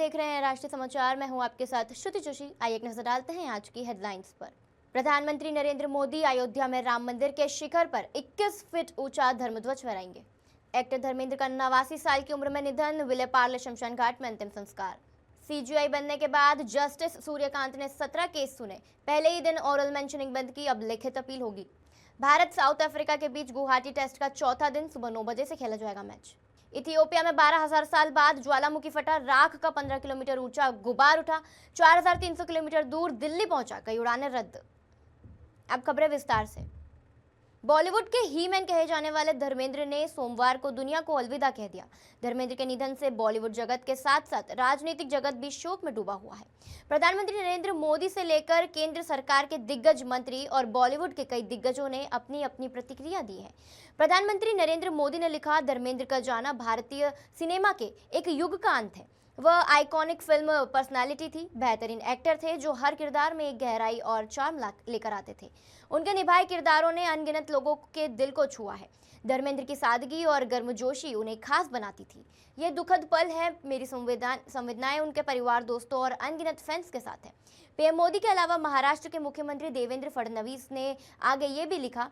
देख रहे हैं राष्ट्रीय समाचार। मैं हूं आपके साथ श्रुति जोशी। आइए एक नजर डालते हैं आज की हेडलाइंस पर। प्रधानमंत्री नरेंद्र मोदी अयोध्या में राम मंदिर के शिखर पर 21 फीट ऊंचा धर्मध्वज फहराएंगे। एक्टर धर्मेंद्र का 89 साल की उम्र में निधन, विले पार्ले शमशान घाट में अंतिम संस्कार। सीजीआई बनने के बाद जस्टिस सूर्यकांत ने 17 केस सुने। पहले ही दिन ओरल मेंशनिंग बंद की, अब लिखित अपील होगी। भारत साउथ अफ्रीका के बीच गुवाहाटी टेस्ट का चौथा दिन सुबह 9 बजे से खेला जाएगा मैच। इथियोपिया में 12,000 साल बाद ज्वालामुखी फटा, राख का 15 किलोमीटर ऊंचा गुबार उठा, 4,300 किलोमीटर दूर दिल्ली पहुंचा, कई उड़ानें रद्द। अब खबरें विस्तार से। बॉलीवुड के ही मैन कहे जाने वाले धर्मेंद्र ने सोमवार को दुनिया को अलविदा कह दिया। धर्मेंद्र के निधन से बॉलीवुड जगत के साथ साथ राजनीतिक जगत भी शोक में डूबा हुआ है। प्रधानमंत्री नरेंद्र मोदी से लेकर केंद्र सरकार के दिग्गज मंत्री और बॉलीवुड के कई दिग्गजों ने अपनी अपनी प्रतिक्रिया दी है। प्रधानमंत्री नरेंद्र मोदी ने लिखा, धर्मेंद्र का जाना भारतीय सिनेमा के एक युग का अंत है। वह आइकॉनिक फिल्म पर्सनालिटी थी, बेहतरीन एक्टर थे जो हर किरदार में एक गहराई और चार्म लेकर आते थे। उनके निभाए किरदारों ने अनगिनत लोगों के दिल को छुआ है। धर्मेंद्र की सादगी और गर्मजोशी उन्हें खास बनाती थी। ये दुखद पल है। मेरी संवेदनाएं उनके परिवार, दोस्तों और अनगिनत फैंस के साथ है। पीएम मोदी के अलावा महाराष्ट्र के मुख्यमंत्री देवेंद्र फडणवीस ने आगे ये भी लिखा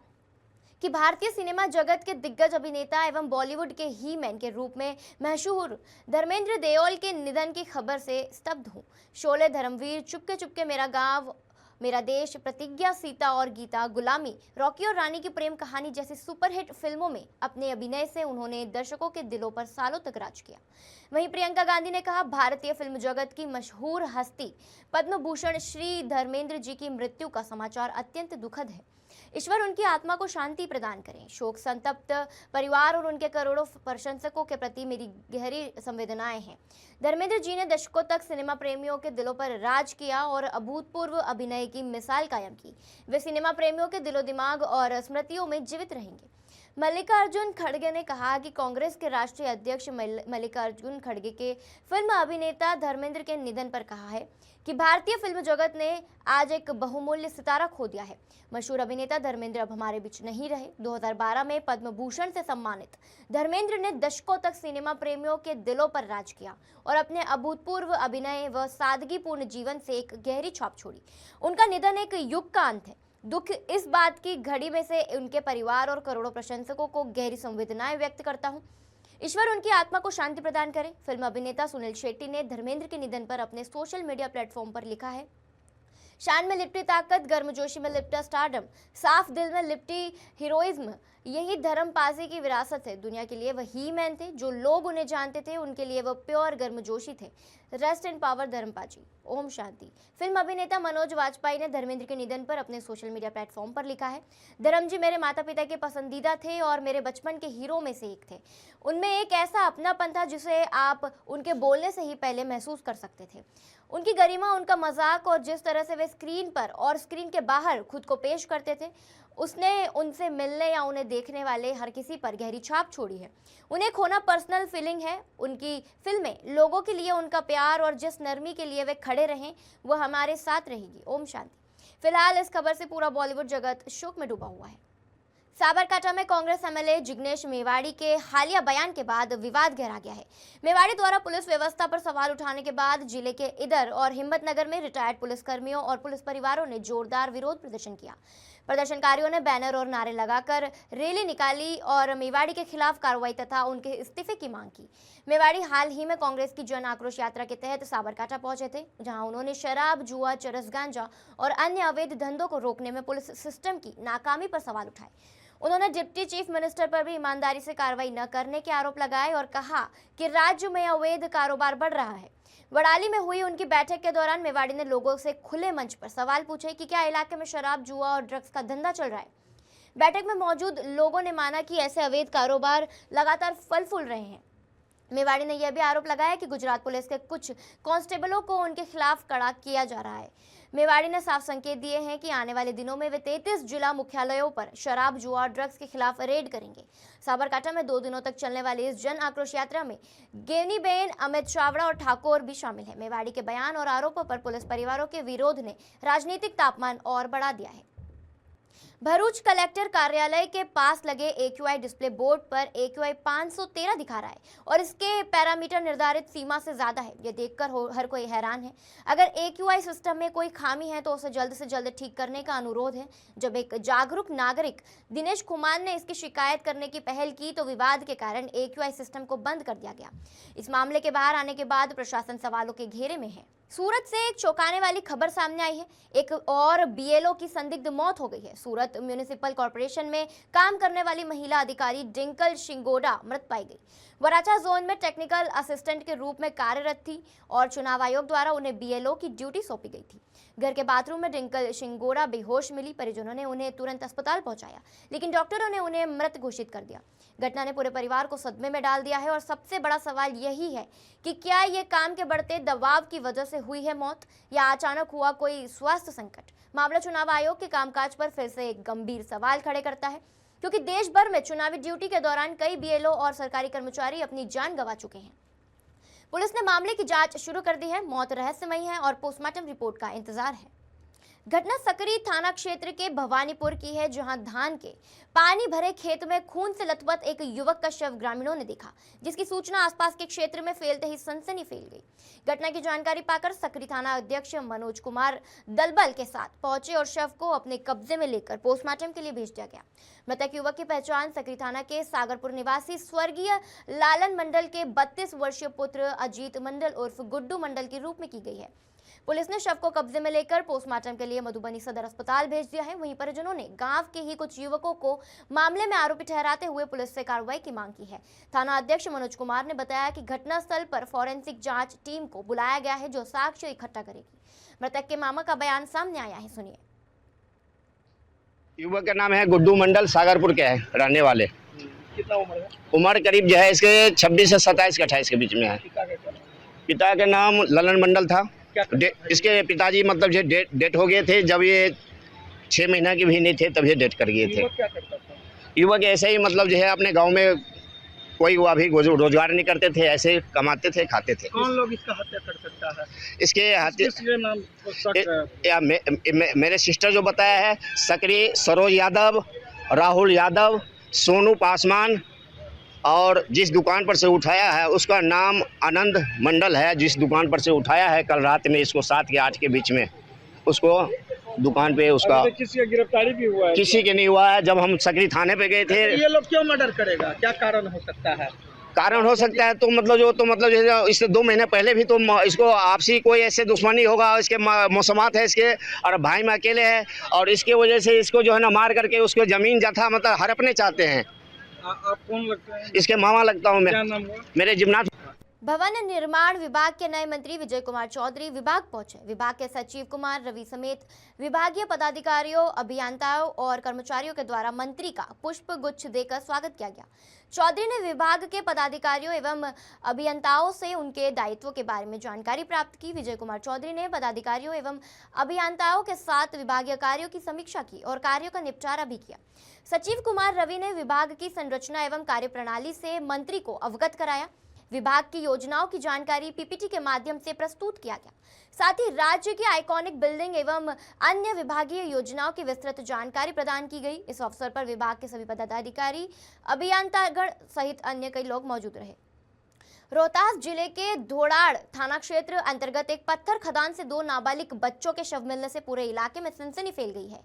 कि भारतीय सिनेमा जगत के दिग्गज अभिनेता एवं बॉलीवुड के ही मैन के रूप में मशहूर धर्मेंद्र देओल के निधन की खबर से स्तब्ध हूँ। शोले, धर्मवीर, चुपके चुपके मेरा गांव, मेरा देश, प्रतिज्ञा, सीता और गीता, गुलामी, रॉकी और रानी की प्रेम कहानी जैसी सुपरहिट फिल्मों में अपने अभिनय से उन्होंने दर्शकों के दिलों पर सालों तक राज किया। वहीं प्रियंका गांधी ने कहा, भारतीय फिल्म जगत की मशहूर हस्ती पद्म भूषण श्री धर्मेंद्र जी की मृत्यु का समाचार अत्यंत दुखद है। ईश्वर उनकी आत्मा को शांति प्रदान करें। शोक संतप्त परिवार और उनके करोड़ों प्रशंसकों के प्रति मेरी गहरी संवेदनाएं हैं। धर्मेंद्र जी ने दशकों तक सिनेमा प्रेमियों के दिलों पर राज किया और अभूतपूर्व अभिनय की मिसाल कायम की। वे सिनेमा प्रेमियों के दिलो दिमाग और स्मृतियों में जीवित रहेंगे। मल्लिकार्जुन खड़गे ने कहा कि कांग्रेस के राष्ट्रीय अध्यक्ष मल्लिकार्जुन खड़गे के फिल्म अभिनेता धर्मेंद्र के निधन पर कहा है कि भारतीय फिल्म जगत ने आज एक बहुमूल्य सितारा खो दिया है। मशहूर अभिनेता धर्मेंद्र अब हमारे बीच नहीं रहे। 2012 में पद्म भूषण से सम्मानित धर्मेंद्र ने दशकों तक सिनेमा प्रेमियों के दिलों पर राज किया और अपने अभूतपूर्व अभिनय व सादगीपूर्ण जीवन से एक गहरी छाप छोड़ी। उनका निधन एक युग का अंत है। दुख इस बात की घड़ी में से उनके परिवार और करोड़ों प्रशंसकों को गहरी संवेदनाएं व्यक्त करता हूं। ईश्वर उनकी आत्मा को शांति प्रदान करे। फिल्म अभिनेता सुनील शेट्टी ने धर्मेंद्र के निधन पर अपने सोशल मीडिया प्लेटफॉर्म पर लिखा है, शान में लिपटी ताकत, गर्मजोशी में लिपटा स्टारडम, साफ दिल में लिपटी हीरोइज्म, यही धर्मपासी की विरासत है। दुनिया के लिए वह ही मैन थे। जो लोग उन्हें जानते थे उनके लिए वह प्योर गर्मजोशी थे। रेस्ट इन पावर धर्मपाजी, ओम शांति। फिल्म अभिनेता मनोज वाजपेयी ने धर्मेंद्र के निधन पर अपने सोशल मीडिया प्लेटफॉर्म पर लिखा है, धर्म जी मेरे माता पिता के पसंदीदा थे और मेरे बचपन के हीरो में से एक थे। उनमें एक ऐसा अपनापन था जिसे आप उनके बोलने से ही पहले महसूस कर सकते थे। उनकी गरिमा, उनका मजाक और जिस तरह से वे स्क्रीन पर और स्क्रीन के बाहर खुद को पेश करते थे, उसने उनसे मिलने या उन्हें देखने वाले हर किसी पर गहरी छाप छोड़ी है। उन्हें खोना पर्सनल फीलिंग है। उनकी फिल्में लोगों के लिए उनका प्यार और जिस नरमी के लिए वे खड़े रहें वह हमारे साथ रहेगी। ओम शांति। फिलहाल इस खबर से पूरा बॉलीवुड जगत शोक में डूबा हुआ है। साबरकांठा में कांग्रेस एमएलए जिग्नेश मेवाड़ी के हालिया बयान के बाद विवाद गहरा गया है। मेवाड़ी द्वारा पुलिस व्यवस्था पर सवाल उठाने के बाद जिले के इदर और हिम्मतनगर में रिटायर्ड पुलिसकर्मियों और पुलिस परिवारों ने जोरदार विरोध प्रदर्शन किया। प्रदर्शनकारियों ने बैनर और नारे लगाकर रैली निकाली और मेवाड़ी के खिलाफ कार्रवाई तथा उनके इस्तीफे की मांग की। मेवाड़ी हाल ही में कांग्रेस की जन आक्रोश यात्रा के तहत साबरकांठा पहुंचे थे, जहां उन्होंने शराब, जुआ, चरस, गांजा और अन्य अवैध धंधों को रोकने में पुलिस सिस्टम की नाकामी पर सवाल उठाए। उन्होंने डिप्टी चीफ मिनिस्टर पर भी ईमानदारी से कार्रवाई न करने के आरोप लगाए और कहा कि राज्य में अवैध कारोबार बढ़ रहा है। वडाली में हुई उनकी बैठक के दौरान मेवाड़ी ने लोगों से खुले मंच पर सवाल पूछे कि क्या इलाके में शराब, जुआ और ड्रग्स का धंधा चल रहा है। बैठक में मौजूद लोगों ने माना कि ऐसे अवैध कारोबार लगातार फल फूल रहे हैं। मेवाड़ी ने यह भी आरोप लगाया कि गुजरात पुलिस के कुछ कांस्टेबलों को उनके खिलाफ कड़ा किया जा रहा है। मेवाड़ी ने साफ संकेत दिए हैं कि आने वाले दिनों में वे 33 जिला मुख्यालयों पर शराब, जुआ और ड्रग्स के खिलाफ रेड करेंगे। साबरकांठा में 2 दिनों तक चलने वाली इस जन आक्रोश यात्रा में गेवनीबेन, अमित चावड़ा और ठाकुर भी शामिल है। मेवाड़ी के बयान और आरोपों पर पुलिस परिवारों के विरोध ने राजनीतिक तापमान और बढ़ा दिया है। भरूच कलेक्टर कार्यालय के पास लगे AQI डिस्प्ले बोर्ड पर AQI 513 दिखा रहा है और इसके पैरामीटर निर्धारित सीमा से ज्यादा है। ये देखकर हर कोई हैरान है। अगर AQI सिस्टम में कोई खामी है तो उसे जल्द से जल्द ठीक करने का अनुरोध है। जब एक जागरूक नागरिक दिनेश कुमार ने इसकी शिकायत करने की पहल की तो विवाद के कारण AQI सिस्टम को बंद कर दिया गया। इस मामले के बाहर आने के बाद प्रशासन सवालों के घेरे में है। सूरत से एक चौंकाने वाली खबर सामने आई है। एक और BLO की संदिग्ध मौत हो गई है। सूरत म्युनिसिपल कॉर्पोरेशन में काम करने वाली महिला अधिकारी डिंकल शिंगोडा मृत पाई गई। वराछा जोन में टेक्निकल असिस्टेंट के रूप में कार्यरत थी और चुनाव आयोग द्वारा उन्हें BLO की ड्यूटी सौंपी गई थी। घर के बाथरूम में डिंकल शिंगोडा बेहोश मिली। परिजनों ने उन्हें तुरंत अस्पताल पहुंचाया, लेकिन डॉक्टरों ने उन्हें मृत घोषित कर दिया। घटना ने पूरे परिवार को सदमे में डाल दिया है और सबसे बड़ा सवाल यही है कि क्या ये काम के बढ़ते दबाव की वजह से हुई है मौत या अचानक हुआ कोई स्वास्थ्य संकट। मामला चुनाव आयोग के कामकाज पर फिर से एक गंभीर सवाल खड़े करता है, क्योंकि देश भर में चुनावी ड्यूटी के दौरान कई BLO और सरकारी कर्मचारी अपनी जान गंवा चुके हैं। पुलिस ने मामले की जांच शुरू कर दी है। मौत रहस्यमयी है और पोस्टमार्टम रिपोर्ट का इंतजार है। घटना सकरी थाना क्षेत्र के भवानीपुर की है, जहां धान के पानी भरे खेत में खून से लथपथ एक युवक का शव ग्रामीणों ने देखा, जिसकी सूचना आसपास के क्षेत्र में फैलते ही सनसनी फैल गई। घटना की जानकारी पाकर सकरी थाना अध्यक्ष मनोज कुमार दलबल के साथ पहुंचे और शव को अपने कब्जे में लेकर पोस्टमार्टम के लिए भेज दिया गया। मृतक युवक की पहचान सकरी थाना के सागरपुर निवासी स्वर्गीय लालन मंडल के 32 वर्षीय पुत्र अजीत मंडल उर्फ गुड्डू मंडल के रूप में की गई है। पुलिस ने शव को कब्जे में लेकर पोस्टमार्टम के लिए मधुबनी सदर अस्पताल भेज दिया है। वहीं परिजनों ने गांव के ही कुछ युवकों को मामले में आरोपी ठहराते हुए पुलिस से कार्रवाई की मांग की है। थाना अध्यक्ष मनोज कुमार ने बताया कि घटनास्थल पर फॉरेंसिक जांच टीम को बुलाया गया है, जो साक्ष्य इकट्ठा करेगी। मृतक के मामा का बयान सामने आया है, सुनिए। युवक का नाम है गुड्डू मंडल, सागरपुर के है रहने वाले। कितना उम्र है? उम्र करीब जो है इसके 26 से 27 के 28 के बीच में है। पिता का नाम ललन मंडल था। इसके पिताजी मतलब जो डेट हो गए थे, जब ये 6 महीना के भी नहीं थे तब ये डेट कर गए थे। क्या करता था? युवक ऐसे ही मतलब जो है अपने गांव में कोई वो अभी रोजगार नहीं करते थे, ऐसे कमाते थे, खाते थे। कौन लोग इसका हत्या कर सकता है? इसके हत्या नाम शक मेरे सिस्टर जो बताया है, सकरी सरोज यादव, राहुल यादव, सोनू पासवान, और जिस दुकान पर से उठाया है उसका नाम आनंद मंडल है। जिस दुकान पर से उठाया है कल रात में इसको 7 या 8 के बीच में उसको दुकान पे उसका किसी का गिरफ्तारी भी हुआ है? किसी के नहीं हुआ है। जब हम सकरी थाने पे गए थे, ये लोग क्यों मर्डर करेगा? क्या कारण हो सकता है? कारण हो सकता है तो मतलब इससे 2 महीने पहले भी तो इसको आपसी कोई ऐसे दुश्मनी होगा, इसके मौसमात है इसके, और भाई में अकेले है और इसके वजह से इसको जो है ना मार करके उसको जमीन जथा मतलब हड़पने चाहते हैं। आप कौन लगते हैं? इसके मामा लगता हूँ मैं। क्या नाम हुआ? मेरे जिमनाथ। भवन निर्माण विभाग के नए मंत्री विजय कुमार चौधरी विभाग पहुंचे। विभाग के सचिव कुमार रवि समेत विभागीय पदाधिकारियों, अभियंताओं और कर्मचारियों के द्वारा मंत्री का पुष्प गुच्छ देकर स्वागत किया गया। चौधरी ने विभाग के पदाधिकारियों एवं अभियंताओं से उनके दायित्वों के बारे में जानकारी प्राप्त की। विजय कुमार चौधरी ने पदाधिकारियों एवं अभियंताओं के साथ विभागीय कार्यों की समीक्षा की और कार्यों का निपटारा भी किया। सचिव कुमार रवि ने विभाग की संरचना एवं कार्यप्रणाली से मंत्री को अवगत कराया। विभाग की योजनाओं की जानकारी PPT के माध्यम से प्रस्तुत किया गया। साथ ही राज्य की आइकॉनिक बिल्डिंग एवं अन्य विभागीय योजनाओं की विस्तृत जानकारी प्रदान की गई। इस अवसर पर विभाग के सभी पदाधिकारी, अभियंतागण सहित अन्य कई लोग मौजूद रहे। रोहतास जिले के धोड़ाड़ थाना क्षेत्र अंतर्गत एक पत्थर खदान से 2 नाबालिग बच्चों के शव मिलने से पूरे इलाके में सनसनी फैल गई है।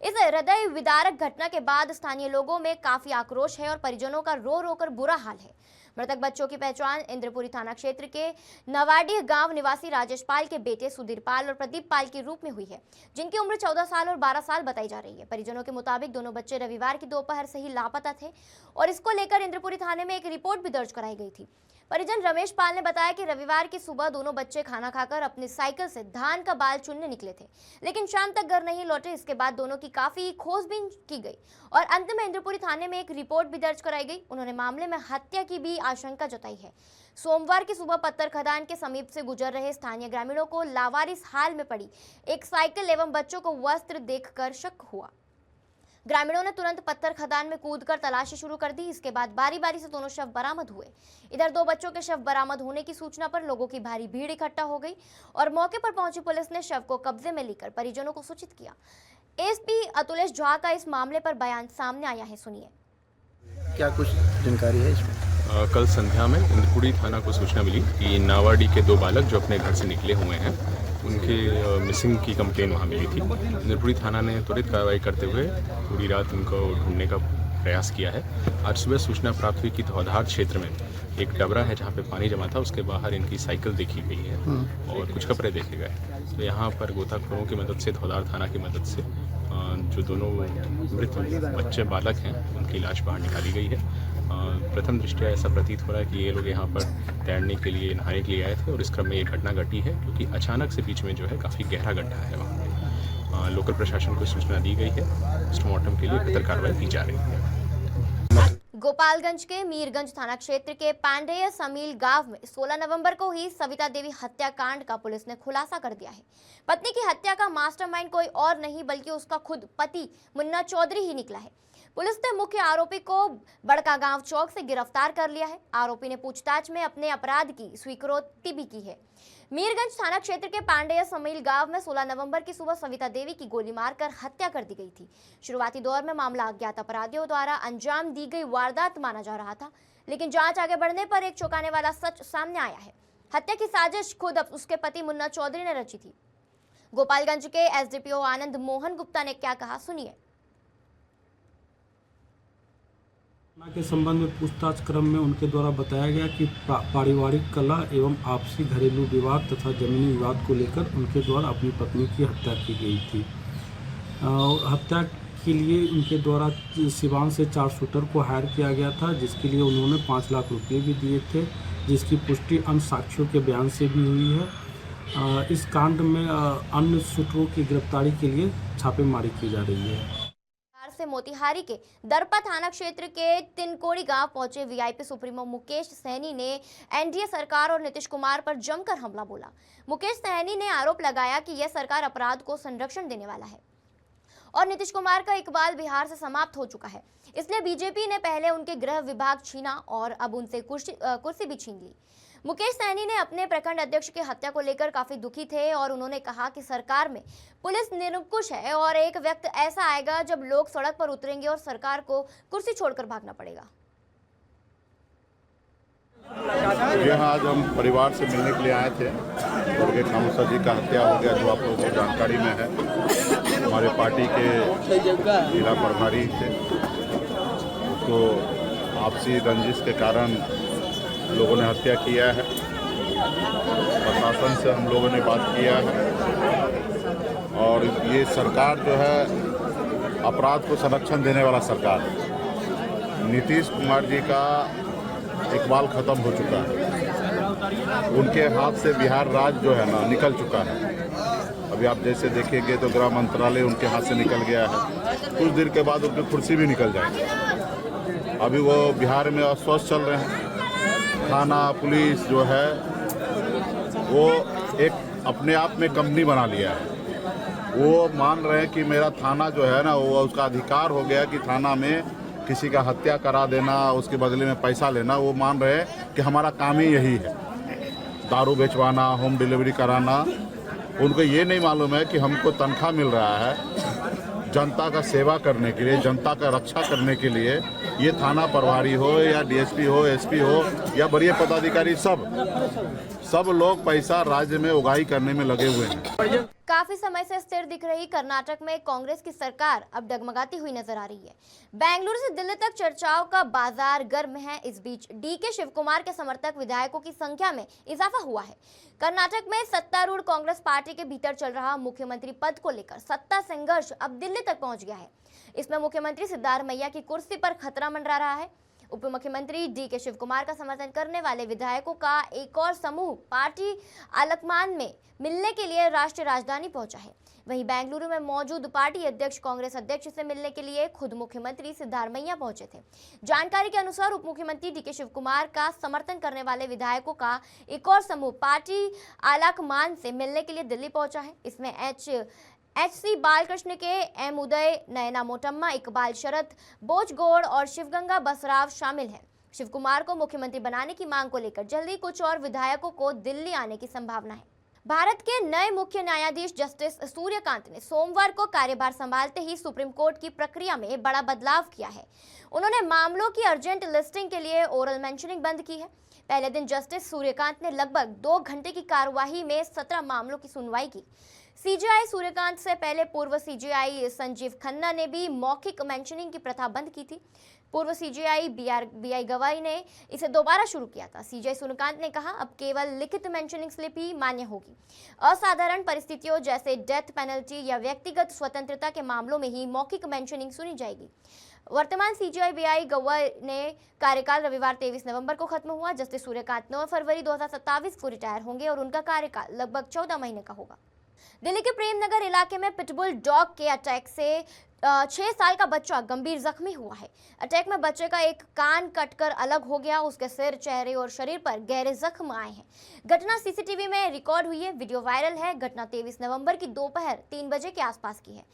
इस हृदय विदारक घटना के बाद स्थानीय लोगों में काफी आक्रोश है और परिजनों का रो रो कर बुरा हाल है। मृतक बच्चों की पहचान इंद्रपुरी थाना क्षेत्र के नवाडी गांव निवासी राजेश पाल के बेटे सुधीर पाल और प्रदीप पाल के रूप में हुई है, जिनकी उम्र 14 साल और 12 साल बताई जा रही है। परिजनों के मुताबिक दोनों बच्चे रविवार की दोपहर से ही लापता थे और इसको लेकर इंद्रपुरी थाने में एक रिपोर्ट भी दर्ज कराई गई थी। परिजन रमेश पाल ने बताया कि रविवार की सुबह दोनों बच्चे खाना खाकर अपनी साइकिल से धान का बाल चुनने निकले थे, लेकिन शाम तक घर नहीं लौटे। इसके बाद दोनों की काफी खोजबीन की गई और अंत में इंद्रपुरी थाने में एक रिपोर्ट भी दर्ज कराई गई। उन्होंने मामले में हत्या की भी आशंका जताई है। सोमवार की सुबह पत्थर खदान के समीप से गुजर रहे स्थानीय ग्रामीणों को लावारिस हाल में पड़ी एक साइकिल एवं बच्चों को वस्त्र देखकर शक हुआ। ग्रामीणों ने तुरंत पत्थर खदान में कूदकर तलाशी शुरू कर दी। इसके बाद बारी बारी से दोनों शव बरामद हुए। इधर 2 बच्चों के शव बरामद होने की सूचना पर लोगों की भारी भीड़ इकट्ठा हो गई और मौके पर पहुंची पुलिस ने शव को कब्जे में लेकर परिजनों को सूचित किया। एसपी अतुलेश झा का इस मामले पर बयान सामने आया है, सुनिए। क्या कुछ जानकारी है इसमें? कल संध्या में इंद्रपुरी थाना को सूचना मिली कि नावाडी के 2 बालक जो अपने घर से निकले हुए हैं उनके मिसिंग की कंप्लेन वहाँ मिली थी। इंद्रपुरी थाना ने त्वरित कार्रवाई करते हुए पूरी रात उनको ढूंढने का प्रयास किया है। आज सुबह सूचना प्राप्त हुई कि धौधार क्षेत्र में एक डबरा है जहाँ पे पानी जमा था, उसके बाहर इनकी साइकिल देखी गई है और कुछ कपड़े देखे गए। तो यहाँ पर गोताखोरों की मदद से, धौधार थाना की मदद से जो दोनों मृत बच्चे बालक हैं उनकी लाश बाहर निकाली गई है। प्रथम दृष्टया ऐसा प्रतीत हो रहा है कि ये लोग यहाँ पर तैरने के लिए, नहाने के लिए आए थे और इस क्रम में ये घटना घटी है, क्योंकि अचानक से बीच में जो है काफ़ी गहरा गड्ढा है वहाँ पे। लोकल प्रशासन को सूचना दी गई है, पोस्टमार्टम के लिए बेहतर कार्रवाई की जा रही है। गोपालगंज के मीरगंज थाना क्षेत्र के पांडेय समील गांव में 16 नवंबर को हुई सविता देवी हत्याकांड का पुलिस ने खुलासा कर दिया है। पत्नी की हत्या का मास्टरमाइंड कोई और नहीं बल्कि उसका खुद पति मुन्ना चौधरी ही निकला है। पुलिस ने मुख्य आरोपी को बड़का गांव चौक से गिरफ्तार कर लिया है। आरोपी ने पूछताछ में अपने अपराध की स्वीकारोक्ति भी की है। मीरगंज थाना क्षेत्र के पांडेय समील गांव में 16 नवंबर की सुबह सविता देवी की गोली मारकर हत्या कर दी गई थी। शुरुआती दौर में मामला अज्ञात अपराधियों द्वारा अंजाम दी गई वारदात माना जा रहा था, लेकिन जांच आगे बढ़ने पर एक चौंकाने वाला सच सामने आया है। हत्या की साजिश खुद उसके पति मुन्ना चौधरी ने रची थी। गोपालगंज के एसडीपीओ आनंद मोहन गुप्ता ने क्या कहा, सुनिए। के संबंध में पूछताछ क्रम में उनके द्वारा बताया गया कि पारिवारिक कलह एवं आपसी घरेलू विवाद तथा जमीनी विवाद को लेकर उनके द्वारा अपनी पत्नी की हत्या की गई थी। हत्या के लिए उनके द्वारा सिवान से 4 शूटर को हायर किया गया था, जिसके लिए उन्होंने 5 लाख रुपये भी दिए थे, जिसकी पुष्टि अन्य साक्ष्यों के बयान से भी हुई है। इस कांड में अन्य शूटरों की गिरफ्तारी के लिए छापेमारी की जा रही है। से मोतिहारी के दरपा थाना क्षेत्र के तिनकोड़ी गांव पहुंचे वीआईपी सुप्रीमो मुकेश सहनी ने एनडीए सरकार और नीतीश कुमार पर जमकर हमला बोला। मुकेश सहनी ने आरोप लगाया कि यह सरकार अपराध को संरक्षण देने वाला है और नीतीश कुमार का इकबाल बिहार से समाप्त हो चुका है, इसलिए बीजेपी ने पहले उनके गृह विभाग छीना और अब उनसे कुर्सी भी छीन ली। मुकेश सहनी ने अपने प्रखंड अध्यक्ष की हत्या को लेकर काफी दुखी थे और उन्होंने कहा कि सरकार में पुलिस निरंकुश है और एक वक्त ऐसा आएगा जब लोग सड़क पर उतरेंगे और सरकार को कुर्सी छोड़कर भागना पड़ेगा। यहाँ आज हम परिवार से मिलने के लिए आए थे। दुर्गे खामोसा जी का हत्या हो गया, जो आप लोगों को जानकारी में है। हमारे पार्टी के जिला प्रभारी थे, तो आपसी रंजिश के कारण लोगों ने हत्या किया है। प्रशासन से हम लोगों ने बात किया है और ये सरकार जो है अपराध को संरक्षण देने वाला सरकार है। नीतीश कुमार जी का इकबाल खत्म हो चुका है, उनके हाथ से बिहार राज्य जो है ना निकल चुका है। अभी आप जैसे देखेंगे तो गृह मंत्रालय उनके हाथ से निकल गया है, कुछ देर के बाद उनकी कुर्सी भी निकल जाएगी। अभी वो बिहार में अस्वस्थ चल रहे हैं। थाना पुलिस जो है वो एक अपने आप में कंपनी बना लिया है। वो मान रहे हैं कि मेरा थाना जो है ना, वो उसका अधिकार हो गया कि थाना में किसी का हत्या करा देना, उसके बदले में पैसा लेना। वो मान रहे हैं कि हमारा काम ही यही है, दारू बेचवाना, होम डिलीवरी कराना। उनको ये नहीं मालूम है कि हमको तनख्वाह मिल रहा है जनता का सेवा करने के लिए, जनता का रक्षा करने के लिए। ये थाना प्रभारी हो या डीएसपी हो, एसपी हो या बड़े पदाधिकारी, सब लोग पैसा राज्य में उगाही करने में लगे हुए हैं। काफी समय से स्थिर दिख रही कर्नाटक में कांग्रेस की सरकार अब डगमगाती हुई नजर आ रही है। बेंगलुरु से दिल्ली तक चर्चाओं का बाजार गर्म है। इस बीच डीके शिव कुमार के समर्थक विधायकों की संख्या में इजाफा हुआ है। कर्नाटक में सत्तारूढ़ कांग्रेस पार्टी के भीतर चल रहा मुख्यमंत्री पद को लेकर सत्ता संघर्ष अब दिल्ली तक पहुंच गया है। इसमें मुख्यमंत्री सिद्धारमैया की कुर्सी पर खतरा मंडरा रहा है। उप मुख्यमंत्री डीके शिव कुमार का समर्थन करने वाले विधायकों का एक और समूह पार्टी आलकमान में मिलने के लिए राष्ट्रीय राजधानी पहुंचा है। वहीं बेंगलुरु में मौजूद पार्टी अध्यक्ष कांग्रेस अध्यक्ष से मिलने के लिए खुद मुख्यमंत्री सिद्धारमैया पहुंचे थे। जानकारी के अनुसार उप मुख्यमंत्री डीके शिव कुमार का समर्थन करने वाले विधायकों का एक और समूह पार्टी आलकमान से मिलने के लिए दिल्ली पहुंचा है। इसमें एच.सी. बालकृष्ण के एम उदय, नयना मोटम्मा, इकबाल शरद, बोजगौड़ और शिवगंगा बसराव शामिल हैं। शिव कुमार को मुख्यमंत्री बनाने की मांग को लेकर जल्दी कुछ और विधायकों को दिल्ली आने की संभावना है। भारत के नए मुख्य न्यायाधीश जस्टिस सूर्यकांत ने सोमवार को कार्यभार संभालते ही सुप्रीम कोर्ट की प्रक्रिया में बड़ा बदलाव किया है। उन्होंने मामलों की अर्जेंट लिस्टिंग के लिए ओरल मेंशनिंग बंद की है। पहले दिन जस्टिस सूर्यकांत ने लगभग 2 घंटे की कार्यवाही में 17 मामलों की सुनवाई की। सीजेआई सूर्यकांत से पहले पूर्व सीजेआई संजीव खन्ना ने भी मौखिक मेंशनिंग की प्रथा बंद की थी। पूर्व सीजेआई बीआई गवाई ने इसे दोबारा शुरू किया था। सीजेआई सूर्यकांत ने कहा, अब केवल लिखित मेंशनिंग स्लिप ही मान्य होगी। असाधारण परिस्थितियों जैसे डेथ पेनल्टी या व्यक्तिगत स्वतंत्रता के मामलों में ही मौखिक मेंशनिंग सुनी जाएगी। वर्तमान सीजेआई बीआई गवाई ने कार्यकाल रविवार 23 नवंबर को खत्म हुआ। जस्टिस सूर्यकांत 9 फरवरी 2027 को रिटायर होंगे और उनका कार्यकाल लगभग 14 महीने का होगा। दिल्ली के प्रेम नगर इलाके में पिटबुल डॉग के अटैक से 6 साल का बच्चा गंभीर जख्मी हुआ है। अटैक में बच्चे का एक कान कटकर अलग हो गया। उसके सिर, चेहरे और शरीर पर गहरे जख्म आए हैं। घटना सीसीटीवी में रिकॉर्ड हुई है। वीडियो वायरल है। घटना 23 नवंबर की दोपहर 3 बजे के आसपास की है।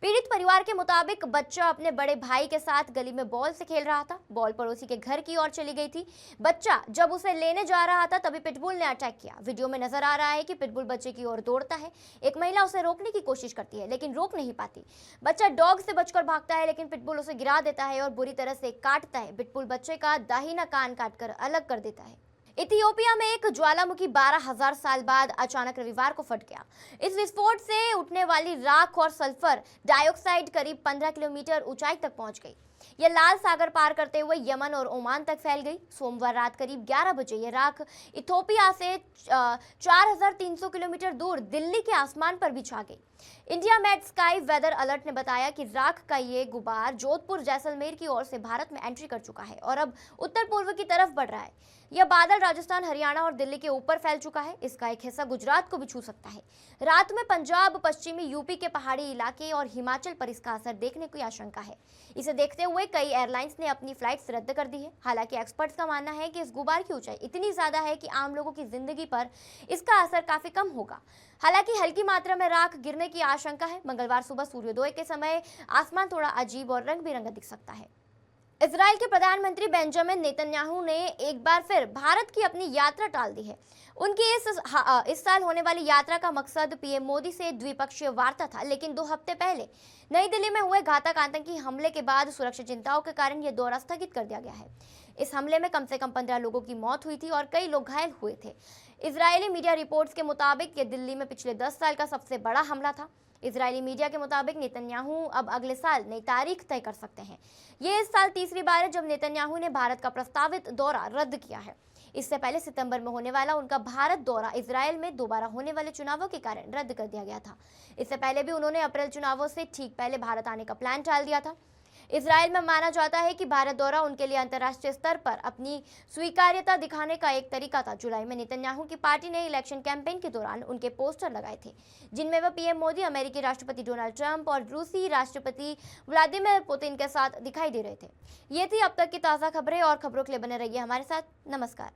पीड़ित परिवार के मुताबिक बच्चा अपने बड़े भाई के साथ गली में बॉल से खेल रहा था। बॉल पड़ोसी के घर की ओर चली गई थी। बच्चा जब उसे लेने जा रहा था तभी पिटबुल ने अटैक किया। वीडियो में नजर आ रहा है कि पिटबुल बच्चे की ओर दौड़ता है। एक महिला उसे रोकने की कोशिश करती है लेकिन रोक नहीं पाती। बच्चा डॉग से बचकर भागता है लेकिन पिटबुल उसे गिरा देता है और बुरी तरह से काटता है। पिटबुल बच्चे का दाहिना कान काटकर अलग कर देता है। इथियोपिया में एक ज्वालामुखी 12,000 साल बाद अचानक रविवार को फट गया। इस विस्फोट से उठने वाली राख और सल्फर डाइऑक्साइड करीब 15 किलोमीटर ऊंचाई तक पहुंच गई। यह लाल सागर पार करते हुए यमन और ओमान तक फैल गई। सोमवार रात करीब 11 बजे यह राख इथियोपिया से 4,300 किलोमीटर दूर दिल्ली के आसमान पर भी छा गई। India met sky weather alert ने बताया कि राख का ये गुबार जोधपुर जैसलमेर की ओर से भारत में एंट्री कर चुका है और अब उत्तर पूर्व की तरफ बढ़ रहा है। यह बादल राजस्थान, हरियाणा और दिल्ली के ऊपर फैल चुका है। इसका एक हिस्सा गुजरात को भी छू सकता है। रात में पंजाब, पश्चिमी यूपी के पहाड़ी इलाके और हिमाचल पर इसका असर देखने की आशंका है। इसे देखते हुए कई एयरलाइंस ने अपनी फ्लाइट्स रद्द कर दी है। हालांकि एक्सपर्ट्स का मानना है कि इस गुबार की ऊंचाई इतनी ज्यादा है कि आम लोगों की जिंदगी पर इसका असर काफी कम होगा। हालांकि हल्की मात्रा में राख गिरने की आशंका है। मंगलवार सुबह सूर्योदय के समय आसमान थोड़ा अजीब और रंग बिरंगा दिख सकता है। इजराइल के प्रधानमंत्री बेंजामिन नेतन्याहू ने एक बार फिर भारत की अपनी यात्रा टाल दी है। उनकी इस साल होने वाली यात्रा का मकसद पीएम मोदी से द्विपक्षीय वार्ता था, लेकिन 2 हफ्ते पहले नई दिल्ली में हुए घातक आतंकी हमले के बाद सुरक्षा चिंताओं के कारण यह दौरा स्थगित कर दिया गया है। इस हमले में कम से कम 15 लोगों की मौत हुई थी और कई लोग घायल हुए थे। इजरायली मीडिया रिपोर्ट्स के मुताबिक यह दिल्ली में पिछले 10 साल का सबसे बड़ा हमला था। इजरायली मीडिया के मुताबिक नेतन्याहू अब अगले साल नई तारीख तय कर सकते हैं। ये इस साल तीसरी बार है जब नेतन्याहू ने भारत का प्रस्तावित दौरा रद्द किया है। इससे पहले सितंबर में होने वाला उनका भारत दौरा इजरायल में दोबारा होने वाले चुनावों के कारण रद्द कर दिया गया था। इससे पहले भी उन्होंने अप्रैल चुनावों से ठीक पहले भारत आने का प्लान टाल दिया था। इजरायल में माना जाता है कि भारत दौरा उनके लिए अंतर्राष्ट्रीय स्तर पर अपनी स्वीकार्यता दिखाने का एक तरीका था। जुलाई में नेतन्याहू की पार्टी ने इलेक्शन कैंपेन के दौरान उनके पोस्टर लगाए थे, जिनमें वह पीएम मोदी, अमेरिकी राष्ट्रपति डोनाल्ड ट्रंप और रूसी राष्ट्रपति व्लादिमीर पुतिन के साथ दिखाई दे रहे थे। ये थी अब तक की ताज़ा खबरें और खबरों के लिए बने रहिए हमारे साथ। नमस्कार।